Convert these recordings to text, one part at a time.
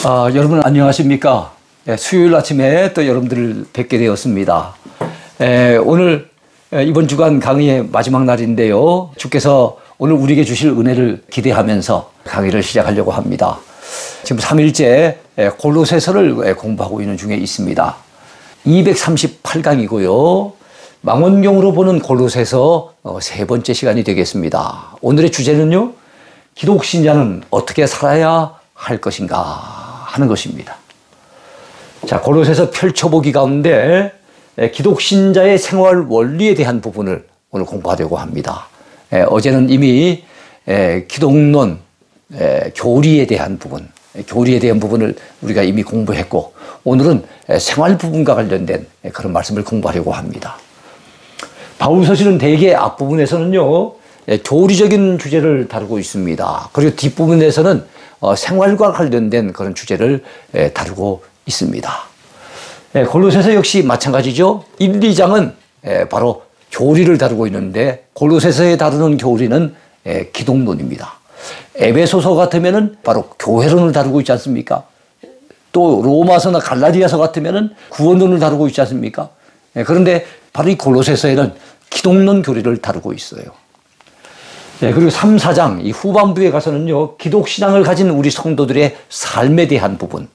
여러분 안녕하십니까? 수요일 아침에 또 여러분들을 뵙게 되었습니다. 오늘 이번 주간 강의의 마지막 날인데요. 주께서 오늘 우리에게 주실 은혜를 기대하면서 강의를 시작하려고 합니다. 지금 3일째 골로새서를 공부하고 있는 중에 있습니다. 238강이고요. 망원경으로 보는 골로새서 세 번째 시간이 되겠습니다. 오늘의 주제는요. 기독신자는 어떻게 살아야 할 것인가 하는 것입니다. 자, 골로새서 펼쳐보기 가운데 기독신자의 생활 원리에 대한 부분을 오늘 공부하려고 합니다. 어제는 이미 기독론, 교리에 대한 부분을 우리가 이미 공부했고, 오늘은 생활 부분과 관련된 그런 말씀을 공부하려고 합니다. 바울서신은 대개 앞부분에서는요, 교리적인 주제를 다루고 있습니다. 그리고 뒷부분에서는 생활과 관련된 그런 주제를 다루고 있습니다. 골로새서 역시 마찬가지죠. 1, 2장은 바로 교리를 다루고 있는데 골로새서에 다루는 교리는 기독론입니다. 에베소서 같으면은 바로 교회론을 다루고 있지 않습니까? 또 로마서나 갈라디아서 같으면은 구원론을 다루고 있지 않습니까? 그런데 바로 이 골로새서에는 기독론 교리를 다루고 있어요. 그리고 3, 4장 이 후반부에 가서는요, 기독신앙을 가진 우리 성도들의 삶에 대한 부분,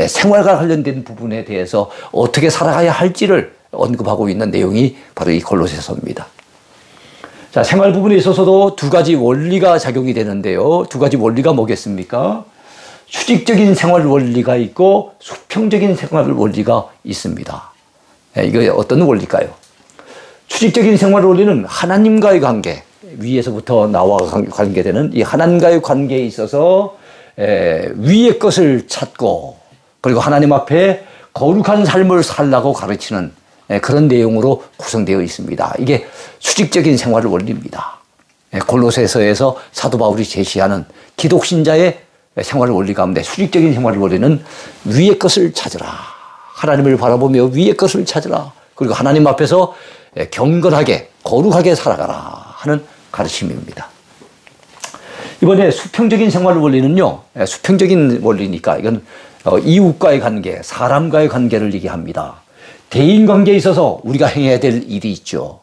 생활과 관련된 부분에 대해서 어떻게 살아가야 할지를 언급하고 있는 내용이 바로 이 골로새서입니다. 자, 생활 부분에 있어서도 두 가지 원리가 작용이 되는데요. 두 가지 원리가 뭐겠습니까? 수직적인 생활 원리가 있고 수평적인 생활 원리가 있습니다. 이거 어떤 원리일까요? 수직적인 생활 원리는 하나님과의 관계, 위에서부터 나와 관계되는 이 하나님과의 관계에 있어서 위의 것을 찾고, 그리고 하나님 앞에 거룩한 삶을 살라고 가르치는 그런 내용으로 구성되어 있습니다. 이게 수직적인 생활 원리입니다. 골로새서에서 사도 바울이 제시하는 기독신자의 생활 원리 가운데 수직적인 생활 원리는 위의 것을 찾으라. 하나님을 바라보며 위의 것을 찾으라. 그리고 하나님 앞에서 경건하게 거룩하게 살아가라 하는 가르침입니다. 이번에 수평적인 생활 원리는요, 수평적인 원리니까 이건 이웃과의 관계, 사람과의 관계를 얘기합니다. 대인 관계에 있어서 우리가 행해야 될 일이 있죠.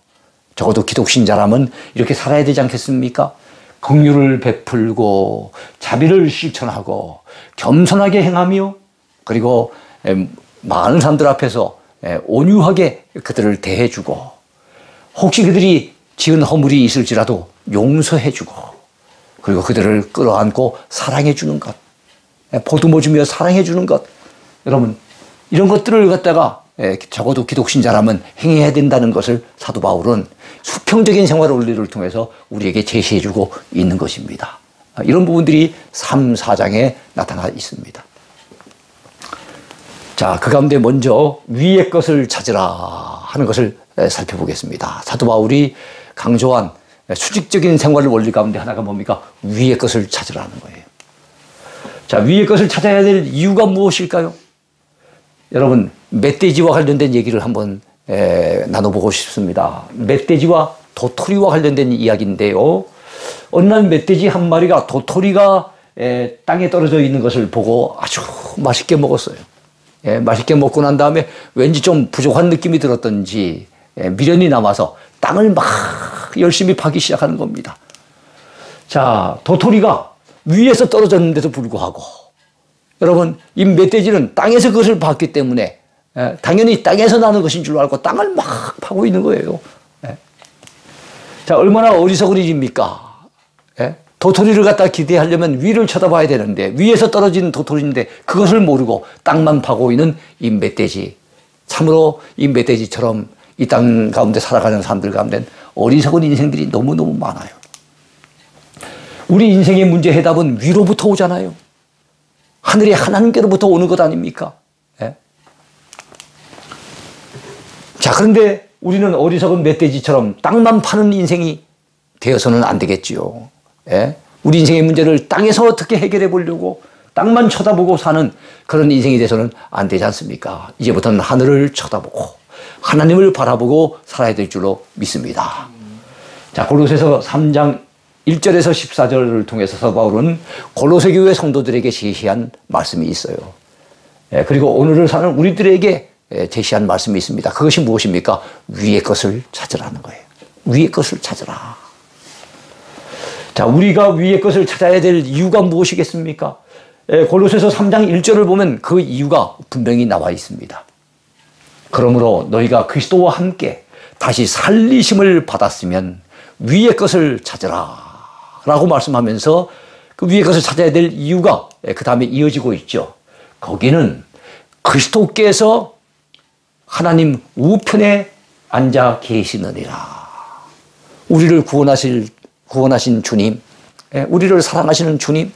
적어도 기독신자라면 이렇게 살아야 되지 않겠습니까? 긍휼을 베풀고 자비를 실천하고 겸손하게 행하며, 그리고 많은 사람들 앞에서 온유하게 그들을 대해주고, 혹시 그들이 지은 허물이 있을지라도 용서해주고, 그리고 그들을 끌어안고 사랑해주는 것, 보듬어주며 사랑해주는 것, 여러분 이런 것들을 갖다가 적어도 기독신자라면 행해야 된다는 것을 사도 바울은 수평적인 생활 원리를 통해서 우리에게 제시해주고 있는 것입니다. 이런 부분들이 3, 4장에 나타나 있습니다. 자, 그 가운데 먼저 위의 것을 찾으라 하는 것을 살펴보겠습니다. 사도 바울이 강조한 수직적인 생활 원리 가운데 하나가 뭡니까? 위의 것을 찾으라는 거예요. 자, 위의 것을 찾아야 될 이유가 무엇일까요? 여러분, 멧돼지와 관련된 얘기를 한번 나눠보고 싶습니다. 멧돼지와 도토리와 관련된 이야기인데요. 어느 날 멧돼지 한 마리가 도토리가 땅에 떨어져 있는 것을 보고 아주 맛있게 먹었어요. 맛있게 먹고 난 다음에 왠지 좀 부족한 느낌이 들었던지 미련이 남아서 땅을 막 열심히 파기 시작하는 겁니다. 자, 도토리가 위에서 떨어졌는데도 불구하고, 여러분, 이 멧돼지는 땅에서 그것을 봤기 때문에 당연히 땅에서 나는 것인 줄 알고 땅을 막 파고 있는 거예요. 자, 얼마나 어리석은 일입니까? 도토리를 갖다 기대하려면 위를 쳐다봐야 되는데, 위에서 떨어진 도토리인데 그것을 모르고 땅만 파고 있는 이 멧돼지. 참으로 이 멧돼지처럼 이 땅 가운데 살아가는 사람들 가운데 어리석은 인생들이 너무너무 많아요. 우리 인생의 문제 해답은 위로부터 오잖아요. 하늘의 하나님께로부터 오는 것 아닙니까? 자, 그런데 우리는 어리석은 멧돼지처럼 땅만 파는 인생이 되어서는 안 되겠지요. 우리 인생의 문제를 땅에서 어떻게 해결해 보려고 땅만 쳐다보고 사는 그런 인생이 돼서는 안 되지 않습니까? 이제부터는 하늘을 쳐다보고 하나님을 바라보고 살아야 될 줄로 믿습니다. 자, 골로새서 3장 1절에서 14절을 통해서 사도 바울은 골로새 교회 성도들에게 제시한 말씀이 있어요. 그리고 오늘을 사는 우리들에게 제시한 말씀이 있습니다. 그것이 무엇입니까? 위의 것을 찾으라는 거예요. 위의 것을 찾으라. 자, 우리가 위의 것을 찾아야 될 이유가 무엇이겠습니까? 골로새서 3장 1절을 보면 그 이유가 분명히 나와 있습니다. 그러므로 너희가 그리스도와 함께 다시 살리심을 받았으면 위의 것을 찾으라 라고 말씀하면서 그 위의 것을 찾아야 될 이유가 그 다음에 이어지고 있죠. 거기는 그리스도께서 하나님 우편에 앉아 계시느니라. 우리를 구원하신 주님, 우리를 사랑하시는 주님,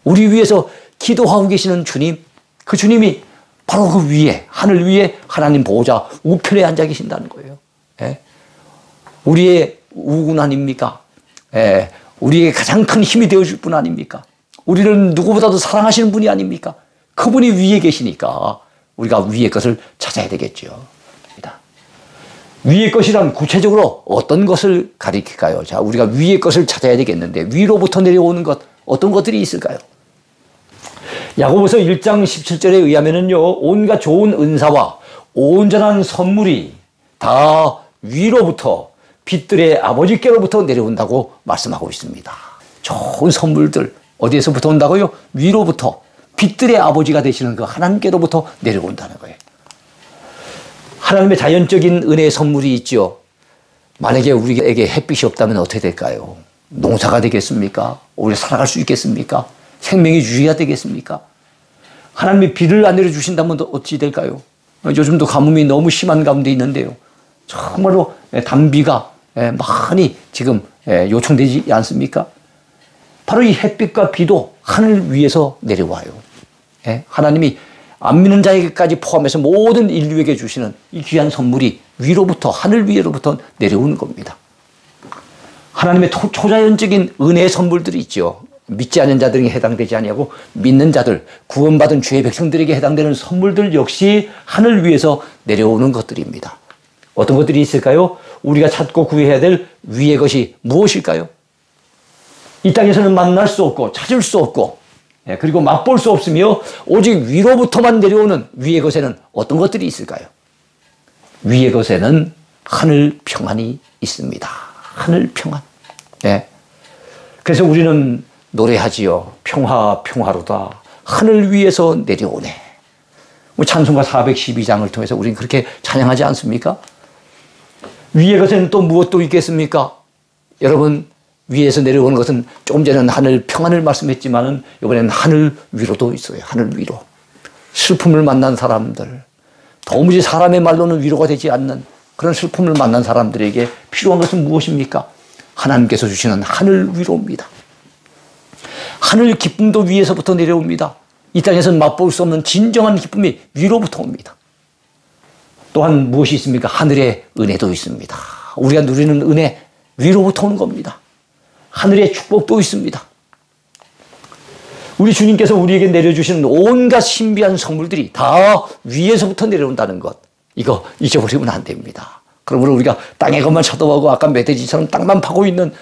우리 위해서 기도하고 계시는 주님, 그 주님이 바로 그 위에, 하늘 위에 하나님 보호자 우편에 앉아 계신다는 거예요. 우리의 우군 아닙니까? 우리에게 가장 큰 힘이 되어줄 분 아닙니까? 우리를 누구보다도 사랑하시는 분이 아닙니까? 그분이 위에 계시니까 우리가 위의 것을 찾아야 되겠죠. 위의 것이란 구체적으로 어떤 것을 가리킬까요? 자, 우리가 위의 것을 찾아야 되겠는데 위로부터 내려오는 것, 어떤 것들이 있을까요? 야고보서 1장 17절에 의하면은요, 온갖 좋은 은사와 온전한 선물이 다 위로부터 빛들의 아버지께로부터 내려온다고 말씀하고 있습니다. 좋은 선물들 어디에서부터 온다고요? 위로부터 빛들의 아버지가 되시는 그 하나님께로부터 내려온다는 거예요. 하나님의 자연적인 은혜의 선물이 있죠. 만약에 우리에게 햇빛이 없다면 어떻게 될까요? 농사가 되겠습니까? 오히려 살아갈 수 있겠습니까? 생명이 유지가 되겠습니까? 하나님이 비를 안 내려주신다면 어찌 될까요? 요즘도 가뭄이 너무 심한 가운데 있는데요. 정말로 단비가 많이 지금 요청되지 않습니까? 바로 이 햇빛과 비도 하늘 위에서 내려와요. 하나님이 안 믿는 자에게까지 포함해서 모든 인류에게 주시는 이 귀한 선물이 위로부터, 하늘 위로부터 내려오는 겁니다. 하나님의 초자연적인 은혜의 선물들이 있죠. 믿지 않는 자들에게 해당되지 아니하고 믿는 자들, 구원받은 주의 백성들에게 해당되는 선물들 역시 하늘 위에서 내려오는 것들입니다. 어떤 것들이 있을까요? 우리가 찾고 구해야 될 위의 것이 무엇일까요? 이 땅에서는 만날 수 없고 찾을 수 없고 그리고 맛볼 수 없으며 오직 위로부터만 내려오는 위의 것에는 어떤 것들이 있을까요? 위의 것에는 하늘 평안이 있습니다. 하늘 평안. 그래서 우리는 노래하지요. 평화 평화로다. 하늘 위에서 내려오네. 찬송가 412장을 통해서 우리는 그렇게 찬양하지 않습니까? 위의 것에는 또 무엇도 있겠습니까? 여러분, 위에서 내려오는 것은 조금 전에는 하늘 평안을 말씀했지만은 이번에는 하늘 위로도 있어요. 하늘 위로. 슬픔을 만난 사람들, 도무지 사람의 말로는 위로가 되지 않는 그런 슬픔을 만난 사람들에게 필요한 것은 무엇입니까? 하나님께서 주시는 하늘 위로입니다. 하늘 기쁨도 위에서부터 내려옵니다. 이 땅에서는 맛볼 수 없는 진정한 기쁨이 위로부터 옵니다. 또한 무엇이 있습니까? 하늘의 은혜도 있습니다. 우리가 누리는 은혜 위로부터 오는 겁니다. 하늘의 축복도 있습니다. 우리 주님께서 우리에게 내려주시는 온갖 신비한 선물들이 다 위에서부터 내려온다는 것, 이거 잊어버리면 안 됩니다. 그러므로 우리가 땅의 것만 쳐다보고 아까 멧돼지처럼 땅만 파고 있는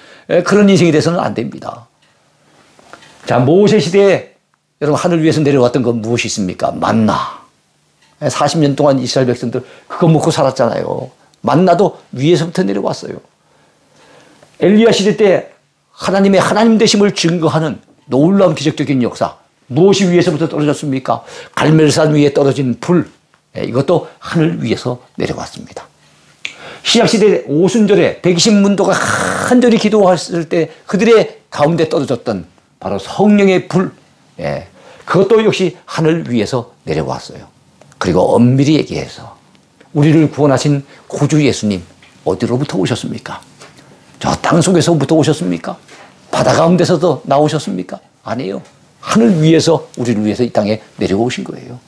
그런 인생이 돼서는 안 됩니다. 자, 모세 시대에 여러분 하늘 위에서 내려왔던 건 무엇이 있습니까? 만나. 40년 동안 이스라엘 백성들 그거 먹고 살았잖아요. 만나도 위에서부터 내려왔어요. 엘리야 시대 때 하나님의 하나님 되심을 증거하는 놀라운 기적적인 역사. 무엇이 위에서부터 떨어졌습니까? 갈멜산 위에 떨어진 불. 이것도 하늘 위에서 내려왔습니다. 신약시대 오순절에 120문도가 간절히 기도했을 때 그들의 가운데 떨어졌던 바로 성령의 불. 그것도 역시 하늘 위에서 내려왔어요. 그리고 엄밀히 얘기해서 우리를 구원하신 구주 예수님 어디로부터 오셨습니까? 저 땅 속에서부터 오셨습니까? 바다 가운데서도 나오셨습니까? 아니에요. 하늘 위에서 우리를 위해서 이 땅에 내려오신 거예요.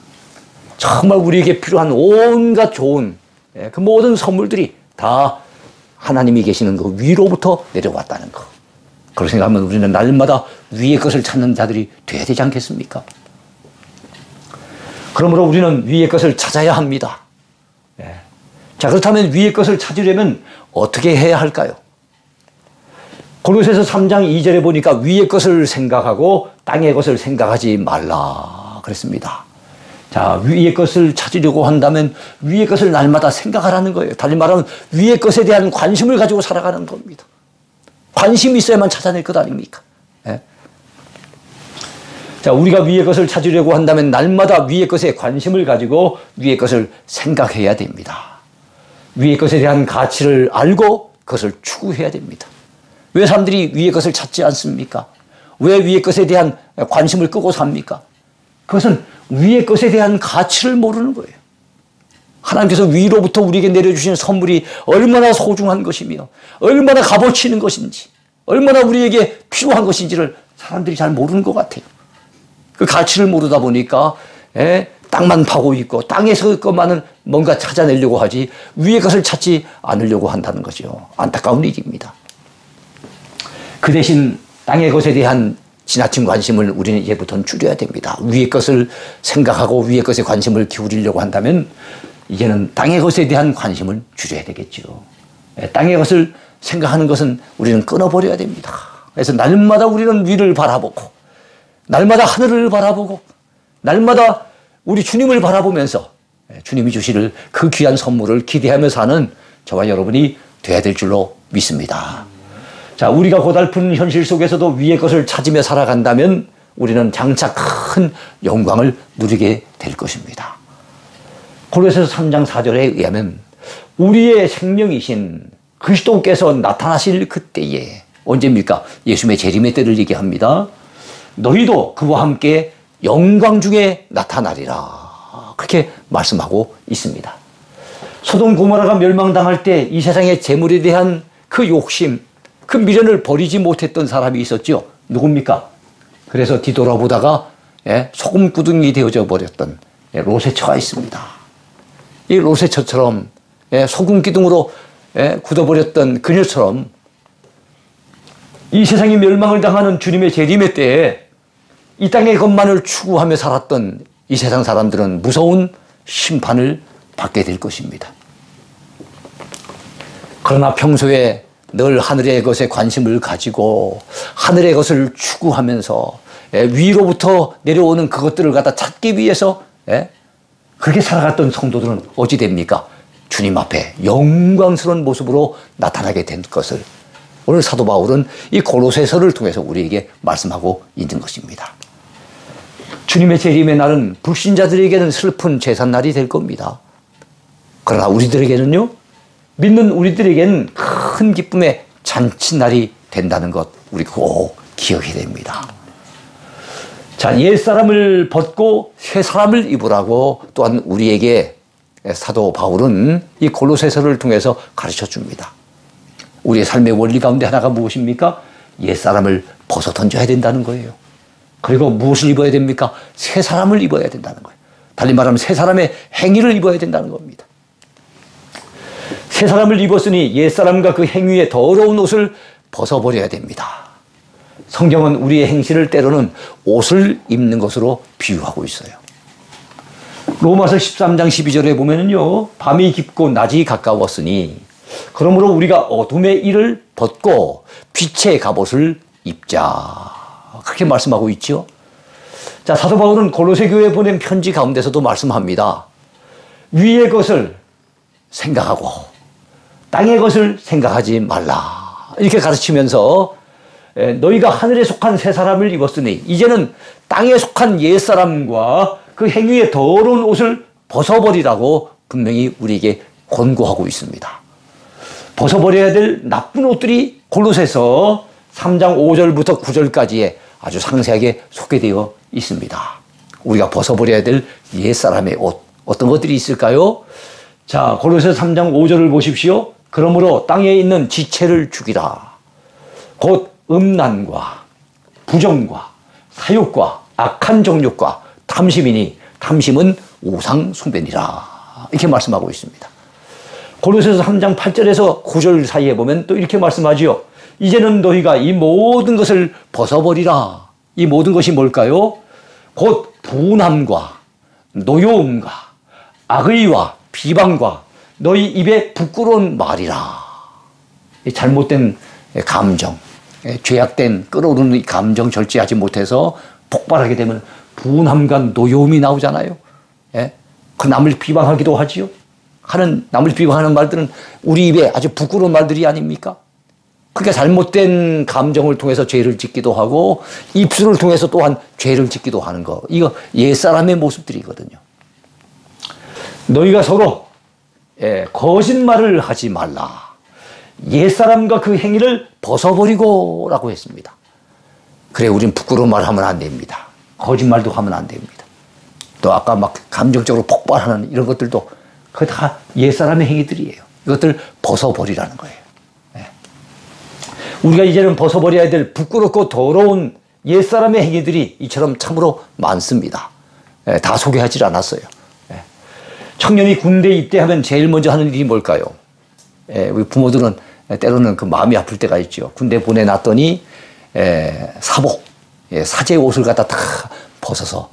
정말 우리에게 필요한 온갖 좋은 그 모든 선물들이 다 하나님이 계시는 그 위로부터 내려왔다는 거. 그렇게 생각하면 우리는 날마다 위의 것을 찾는 자들이 돼야 되지 않겠습니까? 그러므로 우리는 위의 것을 찾아야 합니다. 자, 그렇다면 위의 것을 찾으려면 어떻게 해야 할까요? 골로새서 3장 2절에 보니까 위의 것을 생각하고 땅의 것을 생각하지 말라 그랬습니다. 자, 위의 것을 찾으려고 한다면 위의 것을 날마다 생각하라는 거예요. 달리 말하면 위의 것에 대한 관심을 가지고 살아가는 겁니다. 관심이 있어야만 찾아낼 것 아닙니까? 예? 자, 우리가 위의 것을 찾으려고 한다면 날마다 위의 것에 관심을 가지고 위의 것을 생각해야 됩니다. 위의 것에 대한 가치를 알고 그것을 추구해야 됩니다. 왜 사람들이 위의 것을 찾지 않습니까? 왜 위의 것에 대한 관심을 끄고 삽니까? 그것은 위의 것에 대한 가치를 모르는 거예요. 하나님께서 위로부터 우리에게 내려주신 선물이 얼마나 소중한 것이며 얼마나 값어치 있는 것인지 얼마나 우리에게 필요한 것인지를 사람들이 잘 모르는 것 같아요. 그 가치를 모르다 보니까 땅만 파고 있고 땅에서 것만은 뭔가 찾아내려고 하지 위의 것을 찾지 않으려고 한다는 거죠. 안타까운 일입니다. 그 대신 땅의 것에 대한 지나친 관심을 우리는 이제부터는 줄여야 됩니다. 위의 것을 생각하고 위의 것에 관심을 기울이려고 한다면 이제는 땅의 것에 대한 관심을 줄여야 되겠죠. 땅의 것을 생각하는 것은 우리는 끊어버려야 됩니다. 그래서 날마다 우리는 위를 바라보고 날마다 하늘을 바라보고 날마다 우리 주님을 바라보면서 주님이 주실 그 귀한 선물을 기대하며 사는 저와 여러분이 돼야 될 줄로 믿습니다. 자, 우리가 고달픈 현실 속에서도 위의 것을 찾으며 살아간다면 우리는 장차 큰 영광을 누리게 될 것입니다. 골로새서 3장 4절에 의하면 우리의 생명이신 그리스도께서 나타나실 그때에 언제입니까? 예수님의 재림의 때를 얘기합니다. 너희도 그와 함께 영광 중에 나타나리라. 그렇게 말씀하고 있습니다. 소돔 고모라가 멸망당할 때 이 세상의 재물에 대한 그 욕심, 그 미련을 버리지 못했던 사람이 있었죠. 누굽니까? 그래서 뒤돌아보다가 소금구둥이 되어져 버렸던 롯의 처가 있습니다. 이 롯의 처처럼 소금기둥으로 굳어버렸던 그녀처럼 이 세상이 멸망을 당하는 주님의 재림의 때에 이 땅의 것만을 추구하며 살았던 이 세상 사람들은 무서운 심판을 받게 될 것입니다. 그러나 평소에 늘 하늘의 것에 관심을 가지고 하늘의 것을 추구하면서 위로부터 내려오는 그것들을 갖다 찾기 위해서 그렇게 살아갔던 성도들은 어찌 됩니까? 주님 앞에 영광스러운 모습으로 나타나게 된 것을 오늘 사도 바울은 이 골로새서를 통해서 우리에게 말씀하고 있는 것입니다. 주님의 재림의 날은 불신자들에게는 슬픈 제삿날이 될 겁니다. 그러나 우리들에게는요, 믿는 우리들에게는 큰 기쁨의 잔치날이 된다는 것 우리 꼭 기억해야 됩니다. 자, 옛사람을 벗고 새사람을 입으라고 또한 우리에게 사도 바울은 이 골로새서를 통해서 가르쳐 줍니다. 우리의 삶의 원리 가운데 하나가 무엇입니까? 옛사람을 벗어 던져야 된다는 거예요. 그리고 무엇을 입어야 됩니까? 새사람을 입어야 된다는 거예요. 달리 말하면 새사람의 행위를 입어야 된다는 겁니다. 새사람을 입었으니 옛사람과 그 행위의 더러운 옷을 벗어버려야 됩니다. 성경은 우리의 행실을 때로는 옷을 입는 것으로 비유하고 있어요. 로마서 13장 12절에 보면은요, 밤이 깊고 낮이 가까웠으니 그러므로 우리가 어둠의 일을 벗고 빛의 갑옷을 입자. 그렇게 말씀하고 있죠. 자, 사도 바울은 골로새 교회에 보낸 편지 가운데서도 말씀합니다. 위의 것을 생각하고 땅의 것을 생각하지 말라. 이렇게 가르치면서 너희가 하늘에 속한 새 사람을 입었으니 이제는 땅에 속한 옛 사람과 그 행위의 더러운 옷을 벗어버리라고 분명히 우리에게 권고하고 있습니다. 벗어버려야 될 나쁜 옷들이 골로새서 3장 5절부터 9절까지에 아주 상세하게 소개되어 있습니다. 우리가 벗어버려야 될 옛사람의 옷, 어떤 것들이 있을까요? 자, 골로새서 3장 5절을 보십시오. 그러므로 땅에 있는 지체를 죽이라. 곧 음란과 부정과 사욕과 악한 정욕과 탐심이니 탐심은 우상 숭배니라. 이렇게 말씀하고 있습니다. 골로새서 3장 8절에서 9절 사이에 보면 또 이렇게 말씀하지요. 이제는 너희가 이 모든 것을 벗어버리라. 이 모든 것이 뭘까요? 곧 분함과 노여움과 악의와 비방과 너희 입에 부끄러운 말이라. 이 잘못된 감정, 죄악된 끓어오르는 이 감정 절제하지 못해서 폭발하게 되면 분함과 노여움이 나오잖아요. 예? 그 남을 비방하기도 하지요. 남을 비방하는 말들은 우리 입에 아주 부끄러운 말들이 아닙니까? 그러니까 잘못된 감정을 통해서 죄를 짓기도 하고 입술을 통해서 또한 죄를 짓기도 하는 거. 이거 옛사람의 모습들이거든요. 너희가 서로 거짓말을 하지 말라. 옛사람과 그 행위를 벗어버리고 라고 했습니다. 그래, 우린 부끄러운 말 하면 안 됩니다. 거짓말도 하면 안 됩니다. 또 아까 막 감정적으로 폭발하는 이런 것들도 그게 다 옛사람의 행위들이에요. 이것들 벗어버리라는 거예요. 우리가 이제는 벗어버려야 될 부끄럽고 더러운 옛사람의 행위들이 이처럼 참으로 많습니다. 다 소개하지 않았어요. 청년이 군대에 입대하면 제일 먼저 하는 일이 뭘까요? 우리 부모들은 때로는 그 마음이 아플 때가 있죠. 군대 보내놨더니 사복, 사제 옷을 갖다 다 벗어서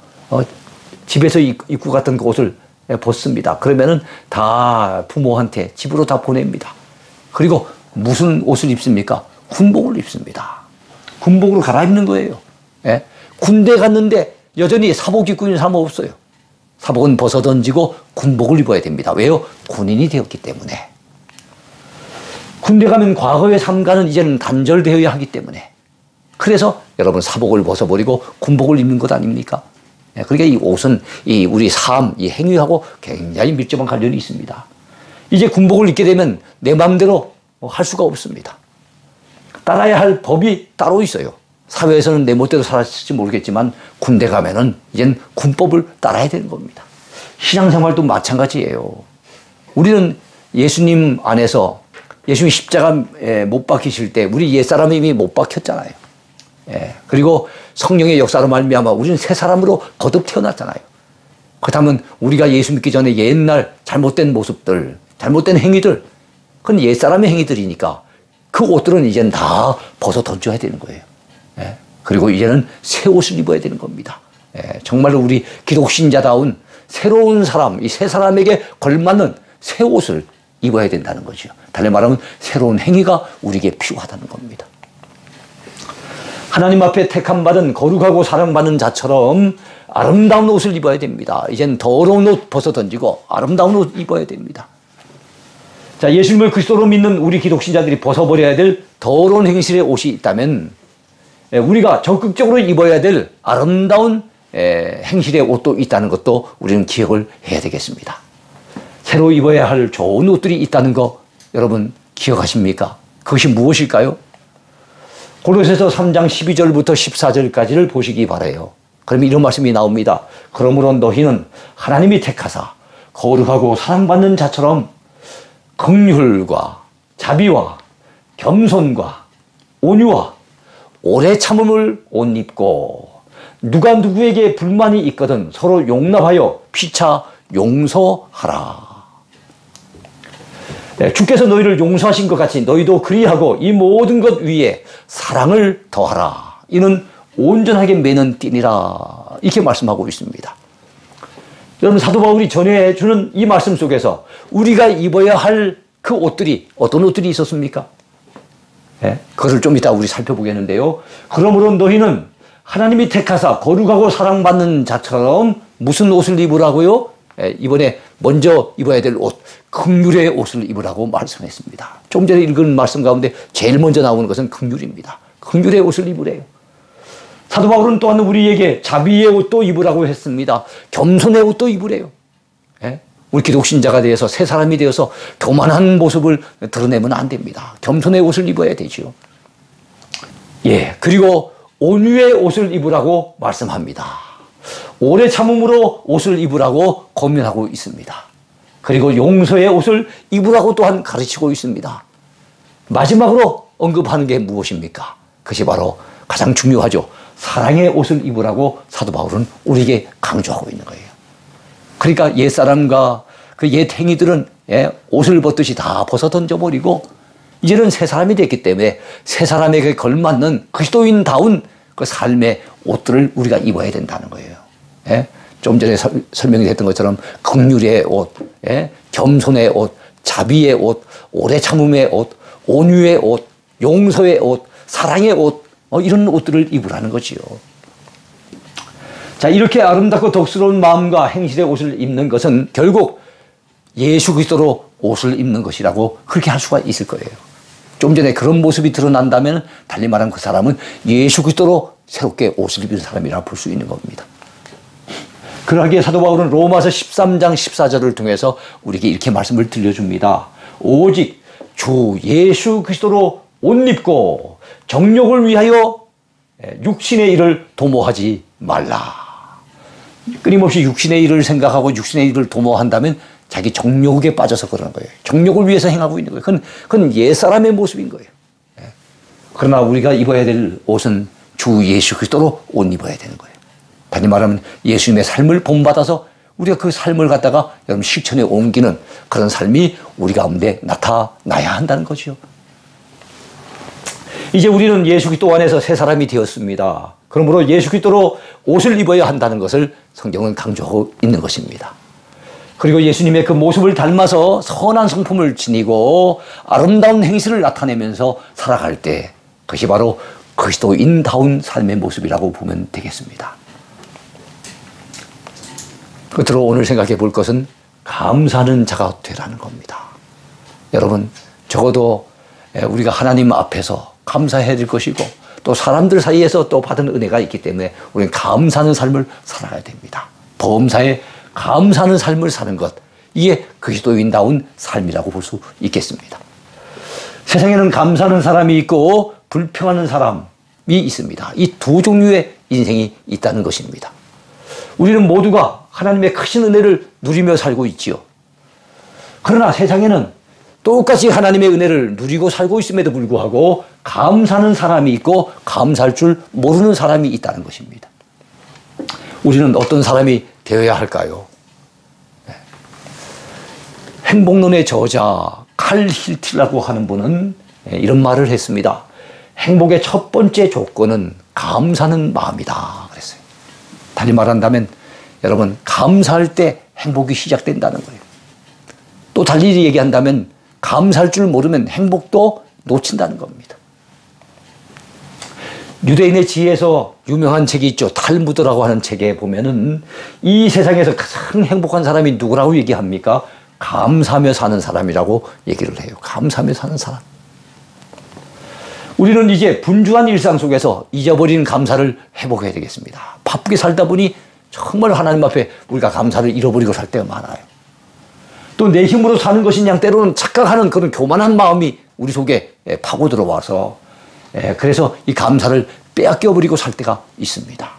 집에서 입고 갔던 그 옷을 벗습니다. 그러면은 다 부모한테 집으로 다 보냅니다. 그리고 무슨 옷을 입습니까? 군복을 입습니다. 군복으로 갈아입는 거예요. 군대 갔는데 여전히 사복 입고 있는 사람은 없어요. 사복은 벗어던지고 군복을 입어야 됩니다. 왜요? 군인이 되었기 때문에. 군대 가면 과거의 삶과는 이제는 단절되어야 하기 때문에. 그래서 여러분 사복을 벗어버리고 군복을 입는 것 아닙니까? 그러니까 이 옷은 우리 삶, 이 행위하고 굉장히 밀접한 관련이 있습니다. 이제 군복을 입게 되면 내 마음대로 할 수가 없습니다. 따라야 할 법이 따로 있어요. 사회에서는 내 멋대로 살았을지 모르겠지만 군대 가면은 이젠 군법을 따라야 되는 겁니다. 신앙생활도 마찬가지예요. 우리는 예수님 안에서 예수님 십자가에 못 박히실 때 우리 옛사람이 이미 못 박혔잖아요. 그리고 성령의 역사로 말미암아 우리는 새 사람으로 거듭 태어났잖아요. 그렇다면 우리가 예수 믿기 전에 옛날 잘못된 모습들, 잘못된 행위들, 그건 옛사람의 행위들이니까 그 옷들은 이제는 다 벗어 던져야 되는 거예요. 그리고 이제는 새 옷을 입어야 되는 겁니다. 정말로 우리 기독신자다운 새로운 사람, 이 새 사람에게 걸맞는 새 옷을 입어야 된다는 거죠. 달리 말하면 새로운 행위가 우리에게 필요하다는 겁니다. 하나님 앞에 택함받은 거룩하고 사랑받는 자처럼 아름다운 옷을 입어야 됩니다. 이젠 더러운 옷 벗어 던지고 아름다운 옷 입어야 됩니다. 자, 예수님을 그리스도로 믿는 우리 기독신자들이 벗어버려야 될 더러운 행실의 옷이 있다면 우리가 적극적으로 입어야 될 아름다운 행실의 옷도 있다는 것도 우리는 기억을 해야 되겠습니다. 새로 입어야 할 좋은 옷들이 있다는 거 여러분 기억하십니까? 그것이 무엇일까요? 골로새서 3장 12절부터 14절까지를 보시기 바라요. 그러면 이런 말씀이 나옵니다. 그러므로 너희는 하나님이 택하사 거룩하고 사랑받는 자처럼 긍휼과 자비와 겸손과 온유와 오래 참음을 옷 입고 누가 누구에게 불만이 있거든 서로 용납하여 피차 용서하라. 주께서 너희를 용서하신 것 같이 너희도 그리하고 이 모든 것 위에 사랑을 더하라. 이는 온전하게 매는 띠니라. 이렇게 말씀하고 있습니다. 여러분 사도 바울이 전해주는 이 말씀 속에서 우리가 입어야 할 그 옷들이 어떤 옷들이 있었습니까? 그것을 좀 이따 우리 살펴보겠는데요. 그러므로 너희는 하나님이 택하사 거룩하고 사랑받는 자처럼 무슨 옷을 입으라고요? 이번에 먼저 입어야 될 옷, 긍휼의 옷을 입으라고 말씀했습니다. 좀 전에 읽은 말씀 가운데 제일 먼저 나오는 것은 긍휼입니다. 긍휼의 옷을 입으래요. 사도 바울은 또한 우리에게 자비의 옷도 입으라고 했습니다. 겸손의 옷도 입으래요. 우리 기독신자가 되어서 새 사람이 되어서 교만한 모습을 드러내면 안 됩니다. 겸손의 옷을 입어야 되죠. 그리고 온유의 옷을 입으라고 말씀합니다. 오래 참음으로 옷을 입으라고 권면하고 있습니다. 그리고 용서의 옷을 입으라고 또한 가르치고 있습니다. 마지막으로 언급하는 게 무엇입니까? 그것이 바로 가장 중요하죠. 사랑의 옷을 입으라고 사도 바울은 우리에게 강조하고 있는 거예요. 그러니까 옛사람과 그 옛 행위들은 옷을 벗듯이 다 벗어 던져버리고 이제는 새 사람이 됐기 때문에 새 사람에게 걸맞는 그리스도인다운 그 삶의 옷들을 우리가 입어야 된다는 거예요. 좀 전에 설명이 됐던 것처럼 긍휼의 옷, 겸손의 옷, 자비의 옷, 오래 참음의 옷, 온유의 옷, 용서의 옷, 사랑의 옷, 이런 옷들을 입으라는 거지요. 자, 이렇게 아름답고 덕스러운 마음과 행실의 옷을 입는 것은 결국 예수 그리스도로 옷을 입는 것이라고 그렇게 할 수가 있을 거예요. 좀 전에 그런 모습이 드러난다면 달리 말하면 그 사람은 예수 그리스도로 새롭게 옷을 입은 사람이라 볼 수 있는 겁니다. 그러기에 사도 바울은 로마서 13장 14절을 통해서 우리에게 이렇게 말씀을 들려줍니다. 오직 주 예수 그리스도로 옷 입고 정욕을 위하여 육신의 일을 도모하지 말라. 끊임없이 육신의 일을 생각하고 육신의 일을 도모한다면 자기 정욕에 빠져서 그러는 거예요. 정욕을 위해서 행하고 있는 거예요. 그건 옛사람의 모습인 거예요. 그러나 우리가 입어야 될 옷은 주 예수 그리스도로 옷 입어야 되는 거예요. 다시 말하면 예수님의 삶을 본받아서 우리가 그 삶을 갖다가 여러분 실천에 옮기는 그런 삶이 우리 가운데 나타나야 한다는 거죠. 이제 우리는 예수 그리스도 안에서 새 사람이 되었습니다. 그러므로 예수 그리스도로 옷을 입어야 한다는 것을 성경은 강조하고 있는 것입니다. 그리고 예수님의 그 모습을 닮아서 선한 성품을 지니고 아름다운 행실을 나타내면서 살아갈 때 그것이 바로 그리스도인다운 삶의 모습이라고 보면 되겠습니다. 끝으로 오늘 생각해 볼 것은 감사하는 자가 되라는 겁니다. 여러분, 적어도 우리가 하나님 앞에서 감사해야 될 것이고 또 사람들 사이에서 또 받은 은혜가 있기 때문에 우리는 감사하는 삶을 살아가야 됩니다. 범사에 감사하는 삶을 사는 것, 이게 그리스도인다운 삶이라고 볼 수 있겠습니다. 세상에는 감사하는 사람이 있고 불평하는 사람이 있습니다. 이 두 종류의 인생이 있다는 것입니다. 우리는 모두가 하나님의 크신 은혜를 누리며 살고 있지요. 그러나 세상에는 똑같이 하나님의 은혜를 누리고 살고 있음에도 불구하고 감사하는 사람이 있고 감사할 줄 모르는 사람이 있다는 것입니다. 우리는 어떤 사람이 되어야 할까요? 행복론의 저자 칼 힐티라고 하는 분은 이런 말을 했습니다. 행복의 첫 번째 조건은 감사하는 마음이다 그랬어요. 다시 말한다면 여러분, 감사할 때 행복이 시작된다는 거예요. 또 달리 얘기한다면 감사할 줄 모르면 행복도 놓친다는 겁니다. 유대인의 지혜에서 유명한 책이 있죠. 탈무드라고 하는 책에 보면은 이 세상에서 가장 행복한 사람이 누구라고 얘기합니까? 감사하며 사는 사람이라고 얘기를 해요. 감사하며 사는 사람. 우리는 이제 분주한 일상 속에서 잊어버린 감사를 회복해야 되겠습니다. 바쁘게 살다 보니 정말 하나님 앞에 우리가 감사를 잃어버리고 살 때가 많아요. 또 내 힘으로 사는 것이 그냥 때로는 착각하는 그런 교만한 마음이 우리 속에 파고 들어와서 그래서 이 감사를 빼앗겨버리고 살 때가 있습니다.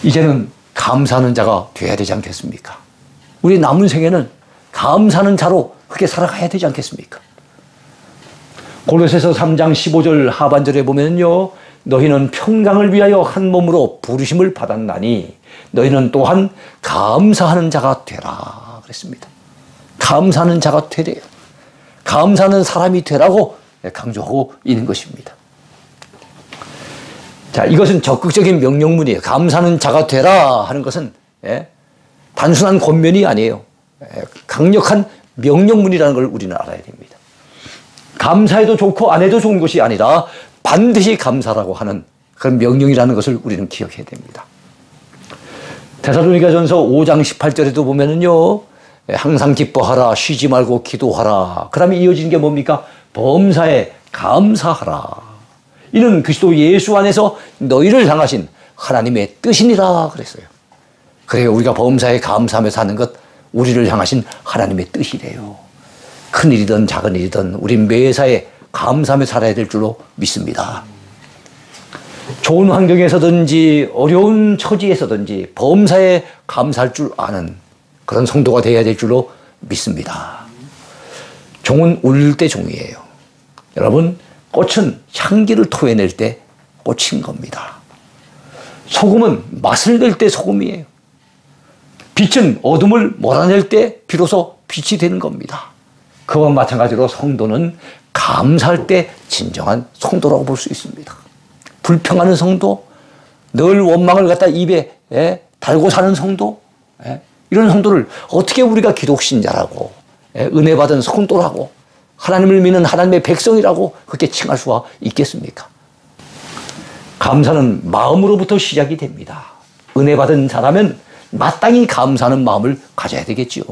이제는 감사하는 자가 되어야 되지 않겠습니까? 우리 남은 생에는 감사하는 자로 그렇게 살아가야 되지 않겠습니까? 골로새서 3장 15절 하반절에 보면요, 너희는 평강을 위하여 한 몸으로 부르심을 받았나니 너희는 또한 감사하는 자가 되라 그랬습니다. 감사하는 자가 되래요. 감사하는 사람이 되라고 강조하고 있는 것입니다. 자, 이것은 적극적인 명령문이에요. 감사하는 자가 되라 하는 것은 단순한 권면이 아니에요. 강력한 명령문이라는 걸 우리는 알아야 됩니다. 감사해도 좋고 안 해도 좋은 것이 아니라 반드시 감사라고 하는 그런 명령이라는 것을 우리는 기억해야 됩니다. 데살로니가전서 5장 18절에도 보면은요, 항상 기뻐하라, 쉬지 말고 기도하라. 그 다음에 이어지는 게 뭡니까? 범사에 감사하라. 이는 그리스도 예수 안에서 너희를 향하신 하나님의 뜻이니라 그랬어요. 그래요. 우리가 범사에 감사하며 사는 것, 우리를 향하신 하나님의 뜻이래요. 큰 일이든 작은 일이든 우린 매사에 감사하며 살아야 될 줄로 믿습니다. 좋은 환경에서든지 어려운 처지에서든지 범사에 감사할 줄 아는 그런 성도가 되어야 될 줄로 믿습니다. 종은 울릴 때 종이에요. 여러분, 꽃은 향기를 토해낼 때 꽃인 겁니다. 소금은 맛을 낼 때 소금이에요. 빛은 어둠을 몰아낼 때 비로소 빛이 되는 겁니다. 그와 마찬가지로 성도는 감사할 때 진정한 성도라고 볼 수 있습니다. 불평하는 성도, 늘 원망을 갖다 입에 달고 사는 성도, 이런 성도를 어떻게 우리가 기독신자라고 은혜 받은 성도라고 하나님을 믿는 하나님의 백성이라고 그렇게 칭할 수가 있겠습니까? 감사는 마음으로부터 시작이 됩니다. 은혜 받은 자라면 마땅히 감사하는 마음을 가져야 되겠지요.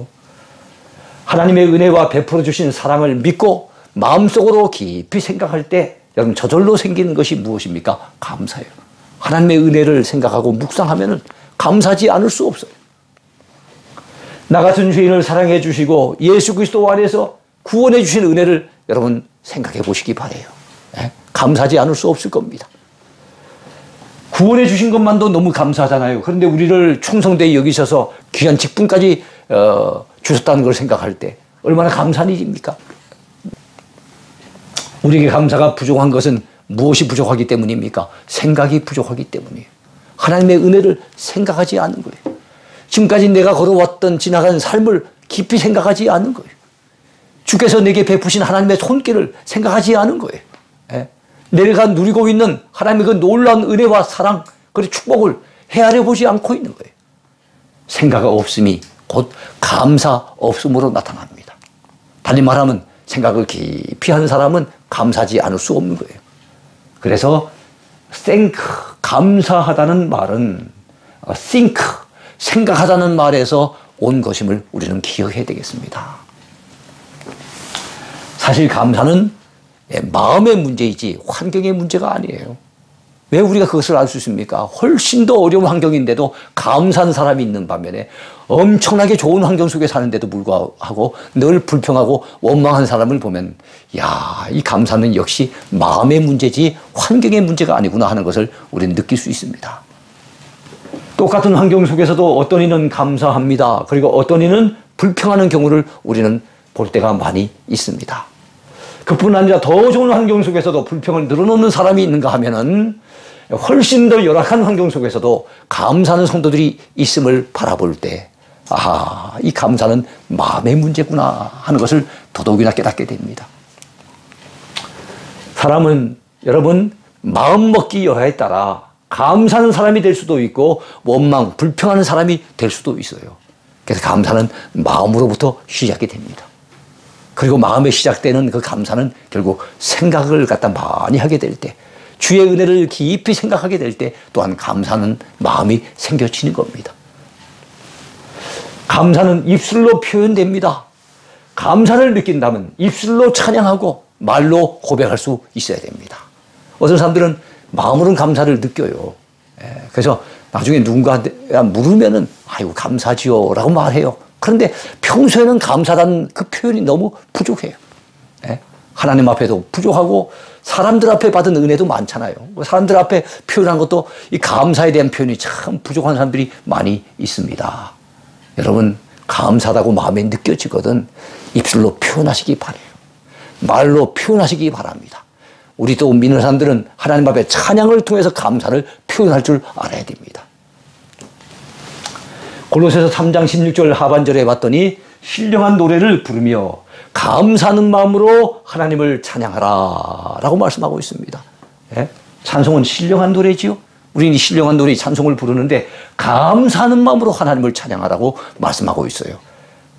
하나님의 은혜와 베풀어 주신 사랑을 믿고 마음속으로 깊이 생각할 때 여러분 저절로 생기는 것이 무엇입니까? 감사예요. 하나님의 은혜를 생각하고 묵상하면 감사하지 않을 수 없어요. 나 같은 죄인을 사랑해 주시고 예수 그리스도 안에서 구원해 주신 은혜를 여러분 생각해 보시기 바라요. 감사하지 않을 수 없을 겁니다. 구원해 주신 것만도 너무 감사하잖아요. 그런데 우리를 충성되이 여기셔서 귀한 직분까지 주셨다는 걸 생각할 때 얼마나 감사한 일입니까? 우리에게 감사가 부족한 것은 무엇이 부족하기 때문입니까? 생각이 부족하기 때문이에요. 하나님의 은혜를 생각하지 않은 거예요. 지금까지 내가 걸어왔던 지나간 삶을 깊이 생각하지 않은 거예요. 주께서 내게 베푸신 하나님의 손길을 생각하지 않은 거예요. 내가 누리고 있는 하나님의 그 놀라운 은혜와 사랑, 그리고 축복을 헤아려 보지 않고 있는 거예요. 생각 없음이 곧 감사 없음으로 나타납니다. 달리 말하면 생각을 깊이 하는 사람은 감사하지 않을 수 없는 거예요. 그래서 think, 감사하다는 말은 think, 생각하다는 말에서 온 것임을 우리는 기억해야 되겠습니다. 사실 감사는 마음의 문제이지 환경의 문제가 아니에요. 왜 우리가 그것을 알 수 있습니까? 훨씬 더 어려운 환경인데도 감사한 사람이 있는 반면에 엄청나게 좋은 환경 속에 사는데도 불구하고 늘 불평하고 원망한 사람을 보면 야, 이 감사는 역시 마음의 문제지 환경의 문제가 아니구나 하는 것을 우리는 느낄 수 있습니다. 똑같은 환경 속에서도 어떤 이는 감사합니다. 그리고 어떤 이는 불평하는 경우를 우리는 볼 때가 많이 있습니다. 그뿐 아니라 더 좋은 환경 속에서도 불평을 늘어놓는 사람이 있는가 하면은 훨씬 더 열악한 환경 속에서도 감사하는 성도들이 있음을 바라볼 때, 아하, 이 감사는 마음의 문제구나 하는 것을 더더욱이나 깨닫게 됩니다. 사람은 여러분 마음먹기 여하에 따라 감사하는 사람이 될 수도 있고 원망, 불평하는 사람이 될 수도 있어요. 그래서 감사는 마음으로부터 시작이 됩니다. 그리고 마음에 시작되는 그 감사는 결국 생각을 갖다 많이 하게 될 때, 주의 은혜를 깊이 생각하게 될 때 또한 감사는 마음이 생겨지는 겁니다. 감사는 입술로 표현됩니다. 감사를 느낀다면 입술로 찬양하고 말로 고백할 수 있어야 됩니다. 어떤 사람들은 마음으로는 감사를 느껴요. 그래서 나중에 누군가 물으면은 아이고 감사지요 라고 말해요. 그런데 평소에는 감사라는 그 표현이 너무 부족해요. 하나님 앞에도 부족하고 사람들 앞에 받은 은혜도 많잖아요. 사람들 앞에 표현한 것도 이 감사에 대한 표현이 참 부족한 사람들이 많이 있습니다. 여러분 감사하다고 마음에 느껴지거든 입술로 표현하시기 바라요. 말로 표현하시기 바랍니다. 우리 또 믿는 사람들은 하나님 앞에 찬양을 통해서 감사를 표현할 줄 알아야 됩니다. 골로새서 3장 16절 하반절에 봤더니 신령한 노래를 부르며 감사하는 마음으로 하나님을 찬양하라 라고 말씀하고 있습니다. 찬송은 신령한 노래지요. 우리는 이 신령한 노래 찬송을 부르는데 감사하는 마음으로 하나님을 찬양하라고 말씀하고 있어요.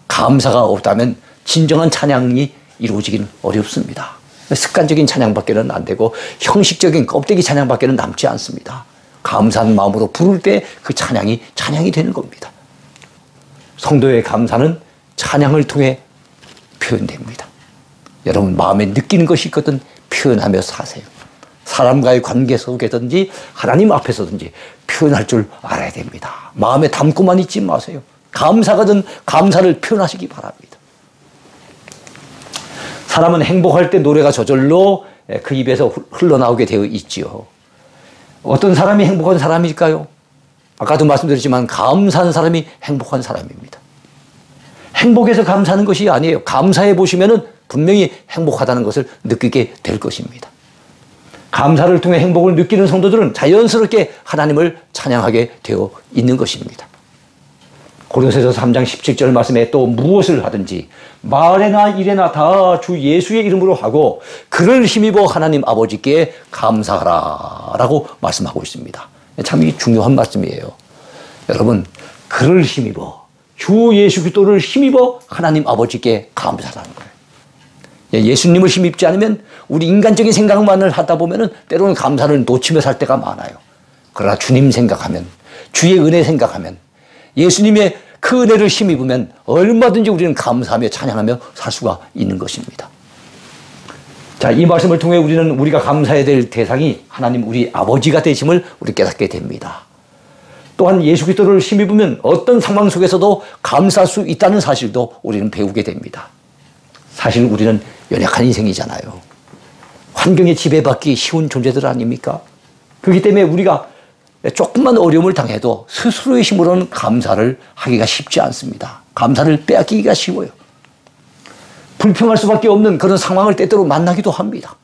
감사가 없다면 진정한 찬양이 이루어지긴 어렵습니다. 습관적인 찬양밖에는 안 되고 형식적인 껍데기 찬양밖에는 남지 않습니다. 감사한 마음으로 부를 때 그 찬양이 되는 겁니다. 성도의 감사는 찬양을 통해 표현됩니다. 여러분 마음에 느끼는 것이 있거든 표현하며 사세요. 사람과의 관계 속에든지 하나님 앞에서든지 표현할 줄 알아야 됩니다. 마음에 담고만 있지 마세요. 감사거든 감사를 표현하시기 바랍니다. 사람은 행복할 때 노래가 저절로 그 입에서 흘러나오게 되어 있지요. 어떤 사람이 행복한 사람일까요? 아까도 말씀드렸지만 감사한 사람이 행복한 사람입니다. 행복해서 감사하는 것이 아니에요. 감사해 보시면은 분명히 행복하다는 것을 느끼게 될 것입니다. 감사를 통해 행복을 느끼는 성도들은 자연스럽게 하나님을 찬양하게 되어 있는 것입니다. 고린도서 3장 17절 말씀에 또 무엇을 하든지 말에나 일에나 다 주 예수의 이름으로 하고 그를 힘입어 하나님 아버지께 감사하라 라고 말씀하고 있습니다. 참 중요한 말씀이에요. 여러분 그를 힘입어 주 예수 그리스도를 힘입어 하나님 아버지께 감사하라는 거예요. 예수님을 힘입지 않으면 우리 인간적인 생각만을 하다 보면은 때로는 감사를 놓치며 살 때가 많아요. 그러나 주님 생각하면, 주의 은혜 생각하면, 예수님의 그 은혜를 힘입으면 얼마든지 우리는 감사하며 찬양하며 살 수가 있는 것입니다. 자, 이 말씀을 통해 우리는 우리가 감사해야 될 대상이 하나님 우리 아버지가 되심을 우리 깨닫게 됩니다. 또한 예수 그리스도를 힘입으면 어떤 상황 속에서도 감사할 수 있다는 사실도 우리는 배우게 됩니다. 사실 우리는 연약한 인생이잖아요. 환경에 지배받기 쉬운 존재들 아닙니까? 그렇기 때문에 우리가 조금만 어려움을 당해도 스스로의 힘으로는 감사를 하기가 쉽지 않습니다. 감사를 빼앗기기가 쉬워요. 불평할 수밖에 없는 그런 상황을 때때로 만나기도 합니다.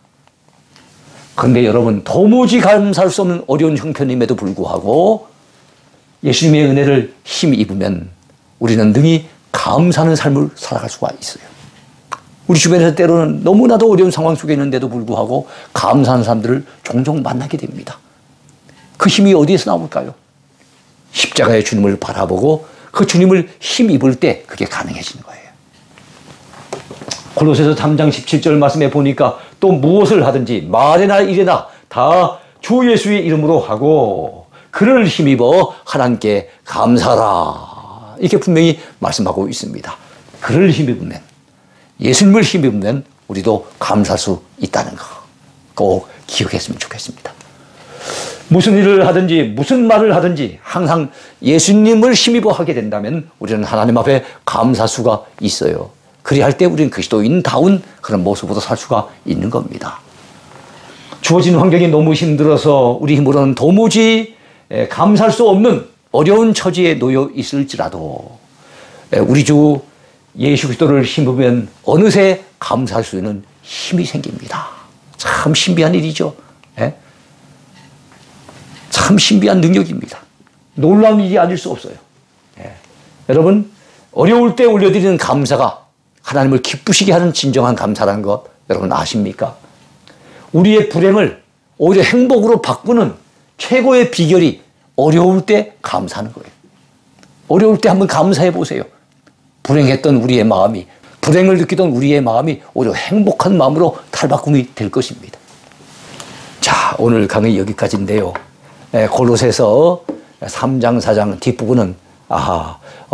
그런데 여러분, 도무지 감사할 수 없는 어려운 형편임에도 불구하고 예수님의 은혜를 힘입으면 우리는 능히 감사하는 삶을 살아갈 수가 있어요. 우리 주변에서 때로는 너무나도 어려운 상황 속에 있는데도 불구하고 감사하는 사람들을 종종 만나게 됩니다. 그 힘이 어디에서 나올까요? 십자가의 주님을 바라보고 그 주님을 힘입을 때 그게 가능해지는 거예요. 골로새서 3장 17절 말씀에 보니까 또 무엇을 하든지 말이나 일이나 다 주 예수의 이름으로 하고 그를 힘입어 하나님께 감사하라. 이렇게 분명히 말씀하고 있습니다. 그를 힘입으면, 예수님을 힘입으면 우리도 감사할 수 있다는 거 꼭 기억했으면 좋겠습니다. 무슨 일을 하든지 무슨 말을 하든지 항상 예수님을 힘입어 하게 된다면 우리는 하나님 앞에 감사할 수가 있어요. 그리할 때 우리는 그리스도인다운 그런 모습으로 살 수가 있는 겁니다. 주어진 환경이 너무 힘들어서 우리 힘으로는 도무지 감사할 수 없는 어려운 처지에 놓여 있을지라도 우리 주 예수 그리스도를 힘입으면 어느새 감사할 수 있는 힘이 생깁니다. 참 신비한 일이죠. 참 신비한 능력입니다. 놀라운 일이 아닐 수 없어요. 여러분, 어려울 때 올려드리는 감사가 하나님을 기쁘시게 하는 진정한 감사라는 것 여러분 아십니까? 우리의 불행을 오히려 행복으로 바꾸는 최고의 비결이 어려울 때 감사하는 거예요. 어려울 때 한번 감사해 보세요. 불행했던 우리의 마음이, 불행을 느끼던 우리의 마음이 오히려 행복한 마음으로 탈바꿈이 될 것입니다. 자, 오늘 강의 여기까지인데요. 골로새서 3장 4장 뒷부분은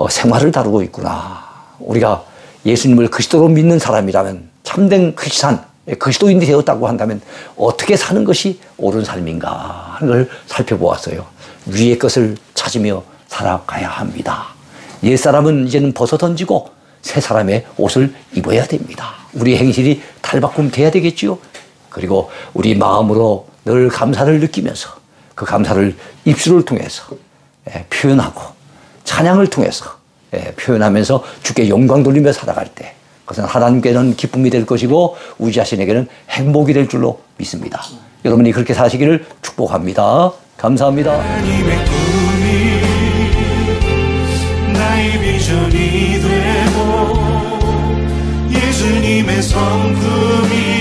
생활을 다루고 있구나. 우리가 예수님을 그리스도로 믿는 사람이라면, 참된 크리스찬, 그리스도인이 되었다고 한다면 어떻게 사는 것이 옳은 삶인가 하는 걸 살펴보았어요. 위의 것을 찾으며 살아가야 합니다. 옛사람은 이제는 벗어던지고 새 사람의 옷을 입어야 됩니다. 우리 행실이 탈바꿈돼야 되겠지요. 그리고 우리 마음으로 늘 감사를 느끼면서 그 감사를 입술을 통해서 표현하고 찬양을 통해서 표현하면서 주께 영광 돌리며 살아갈 때 그것은 하나님께는 기쁨이 될 것이고 우리 자신에게는 행복이 될 줄로 믿습니다. 여러분이 그렇게 사시기를 축복합니다. 감사합니다. 하나님의 꿈이 나의 비전이 되고 예수님의 성품이